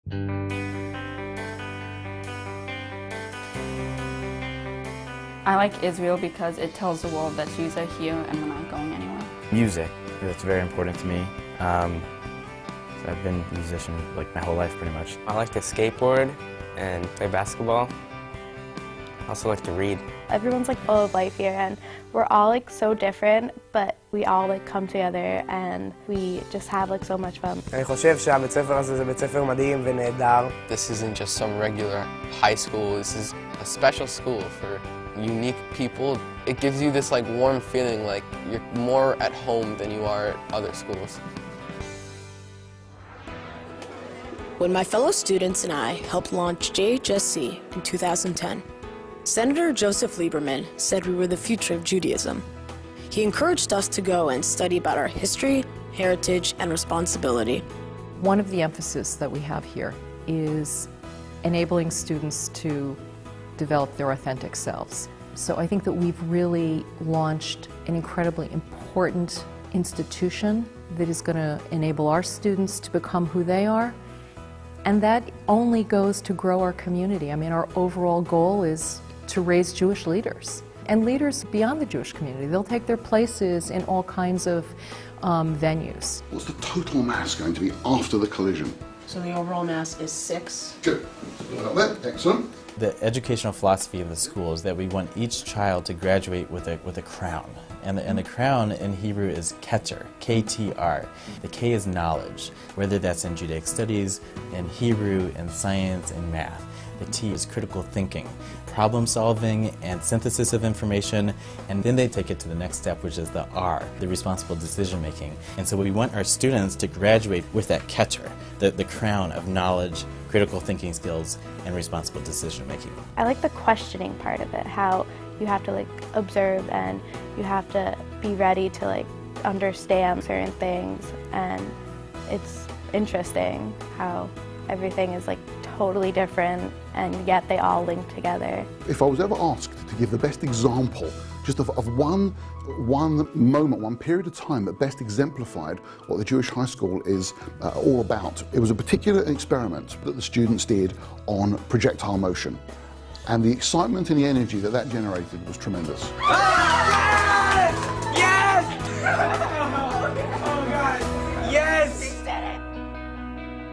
I like Israel because it tells the world that Jews are here and we're not going anywhere. Music, that's very important to me. So I've been a musician like my whole life pretty much. I like to skateboard and play basketball. I also like to read. Everyone's like full of life here and we're all like so different, but we all like come together and we just have like so much fun. אני חושב שהבית ספר הזה זה בית ספר מדהים ונהדר. This isn't just some regular high school. This is a special school for unique people. It gives you this like warm feeling like you're more at home than you are at other schools. When my fellow students and I helped launch JHSC in 2010, Senator Joseph Lieberman said we were the future of Judaism. He encouraged us to go and study about our history, heritage, and responsibility. One of the emphasis that we have here is enabling students to develop their authentic selves. So I think that we've really launched an incredibly important institution that is going to enable our students to become who they are. And that only goes to grow our community. I mean, our overall goal is to raise Jewish leaders and leaders beyond the Jewish community. They'll take their places in all kinds of venues. What's the total mass going to be after the collision? So the overall mass is 6. Good. Well done. Excellent. The educational philosophy of the school is that we want each child to graduate with a crown. And the crown in Hebrew is keter, K-T-R. The K is knowledge, whether that's in Judaic studies, in Hebrew, in science, in math. The T is critical thinking, problem solving and synthesis of information, and then they take it to the next step, which is the R, the responsible decision making. And so we want our students to graduate with that keter, the crown of knowledge, critical thinking skills, and responsible decision making. I like the questioning part of it, how you have to like observe and you have to be ready to like understand certain things, and it's interesting how everything is like totally different and yet they all link together. If I was ever asked to give the best example just of one moment, one period of time that best exemplified what the Jewish high school is all about, it was a particular experiment that the students did on projectile motion. And the excitement and the energy that that generated was tremendous. Yes! Yes! Oh God! Yes!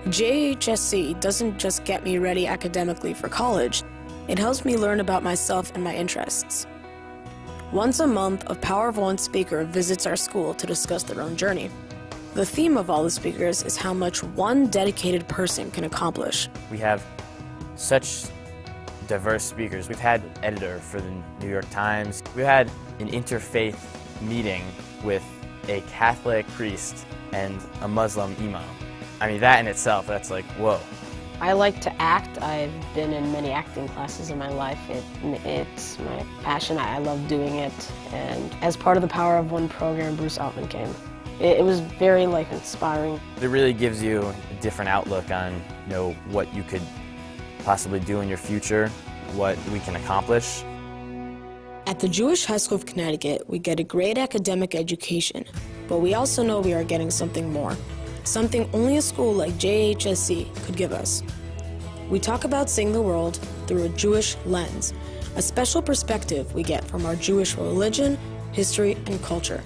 JHSC doesn't just get me ready academically for college, it helps me learn about myself and my interests. Once a month, a Power of One speaker visits our school to discuss their own journey. The theme of all the speakers is how much one dedicated person can accomplish. We have such diverse speakers. We've had an editor for the New York Times. We had an interfaith meeting with a Catholic priest and a Muslim imam. I mean, that in itself, that's like, whoa. I like to act. I've been in many acting classes in my life. It's my passion. I love doing it. And as part of the Power of One program, Bruce Altman came. It was very inspiring. It really gives you a different outlook on, what you could possibly do in your future, what we can accomplish. At the Jewish High School of Connecticut, we get a great academic education, but we also know we are getting something more. Something only a school like JHSC could give us. We talk about seeing the world through a Jewish lens, a special perspective we get from our Jewish religion, history, and culture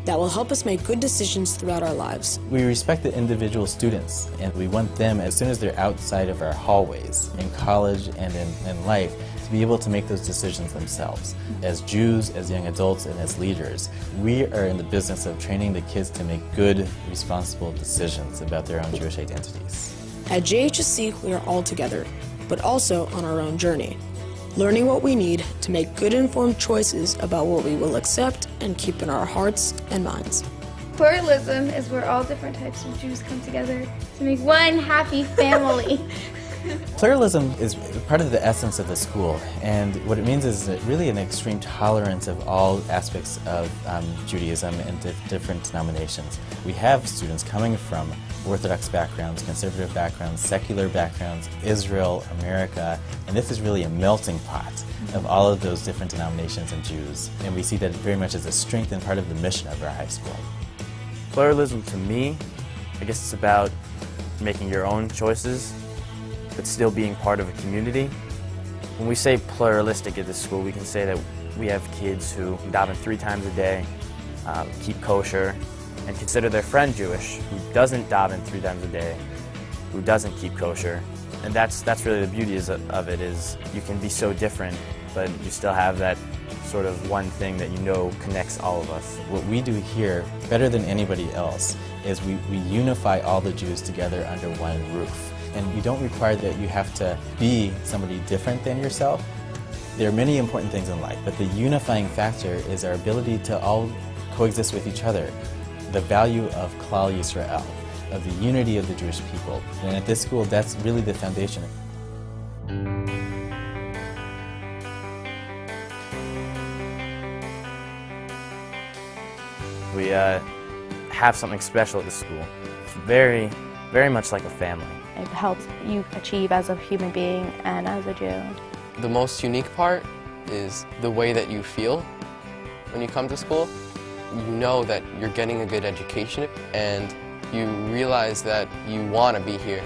that will help us make good decisions throughout our lives. We respect the individual students, and we want them, as soon as they're outside of our hallways, in college and in life, to be able to make those decisions themselves. As Jews, as young adults, and as leaders, we are in the business of training the kids to make good, responsible decisions about their own Jewish identities. At JHSC, we are all together, but also on our own journey, learning what we need to make good informed choices about what we will accept and keep in our hearts and minds. Pluralism is where all different types of Jews come together to make one happy family. Pluralism is part of the essence of the school, and what it means is really an extreme tolerance of all aspects of Judaism and different denominations. We have students coming from Orthodox backgrounds, conservative backgrounds, secular backgrounds, Israel, America, and this is really a melting pot of all of those different denominations and Jews, and we see that very much as a strength and part of the mission of our high school. Pluralism to me, I guess it's about making your own choices but still being part of a community. When we say pluralistic at this school, we can say that we have kids who daven 3 times a day, keep kosher, and consider their friend Jewish, who doesn't daven 3 times a day, who doesn't keep kosher. And that's really the beauty of it, is you can be so different, but you still have that sort of one thing that you know connects all of us. What we do here, better than anybody else, is we unify all the Jews together under one roof. And we don't require that you have to be somebody different than yourself. There are many important things in life, but the unifying factor is our ability to all coexist with each other. The value of Klal Yisrael, of the unity of the Jewish people. And at this school, that's really the foundation. We have something special at the school. It's very, very much like a family. It helps you achieve as a human being and as a Jew. The most unique part is the way that you feel when you come to school. You know that you're getting a good education, and you realize that you want to be here.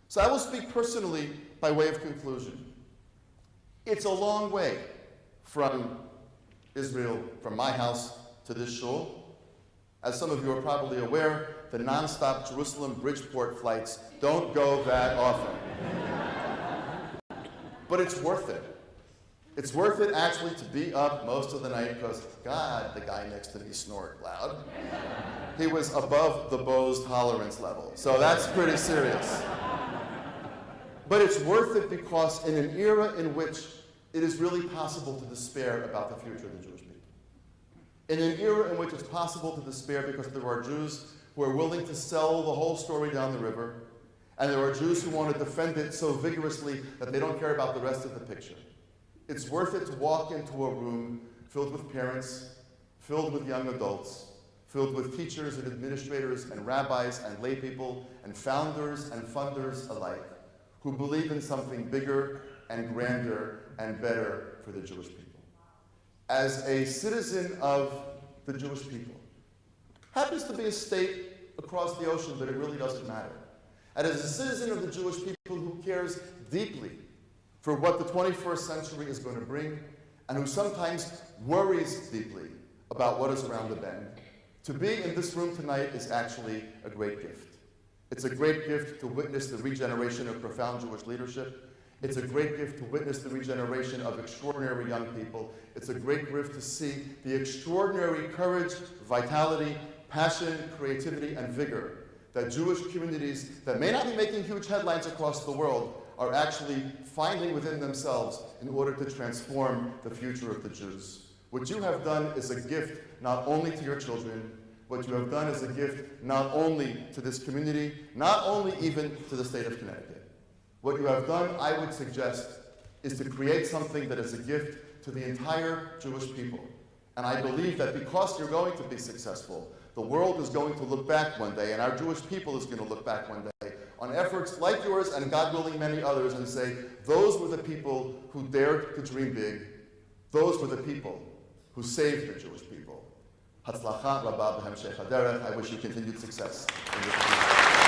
So I will speak personally by way of conclusion. It's a long way from Israel, from my house to this shul. As some of you are probably aware, the non-stop Jerusalem-Bridgeport flights don't go that often. But it's worth it. It's worth it actually to be up most of the night because, God, the guy next to me snored loud. He was above the Bose tolerance level, so that's pretty serious. But it's worth it because in an era in which it is really possible to despair about the future of the Jewish people, in an era in which it's possible to despair because there are Jews who are willing to sell the whole story down the river, and there are Jews who want to defend it so vigorously that they don't care about the rest of the picture. It's worth it to walk into a room filled with parents, filled with young adults, filled with teachers and administrators and rabbis and lay people and founders and funders alike, who believe in something bigger and grander and better for the Jewish people. As a citizen of the Jewish people, happens to be a state across the ocean, but it really doesn't matter. And as a citizen of the Jewish people who cares deeply for what the 21st century is going to bring, and who sometimes worries deeply about what is around the bend, to be in this room tonight is actually a great gift. It's a great gift to witness the regeneration of profound Jewish leadership. It's a great gift to witness the regeneration of extraordinary young people. It's a great gift to see the extraordinary courage, vitality, passion, creativity, and vigor that Jewish communities that may not be making huge headlines across the world are actually finding within themselves in order to transform the future of the Jews. What you have done is a gift not only to your children, what you have done is a gift not only to this community, not only even to the state of Connecticut. What you have done, I would suggest, is to create something that is a gift to the entire Jewish people. And I believe that because you're going to be successful, the world is going to look back one day, and our Jewish people is going to look back one day on efforts like yours and, God willing, many others, and say, those were the people who dared to dream big. Those were the people who saved the Jewish people. Hatzlacha rabba b'hemshech haderech. I wish you continued success in this community.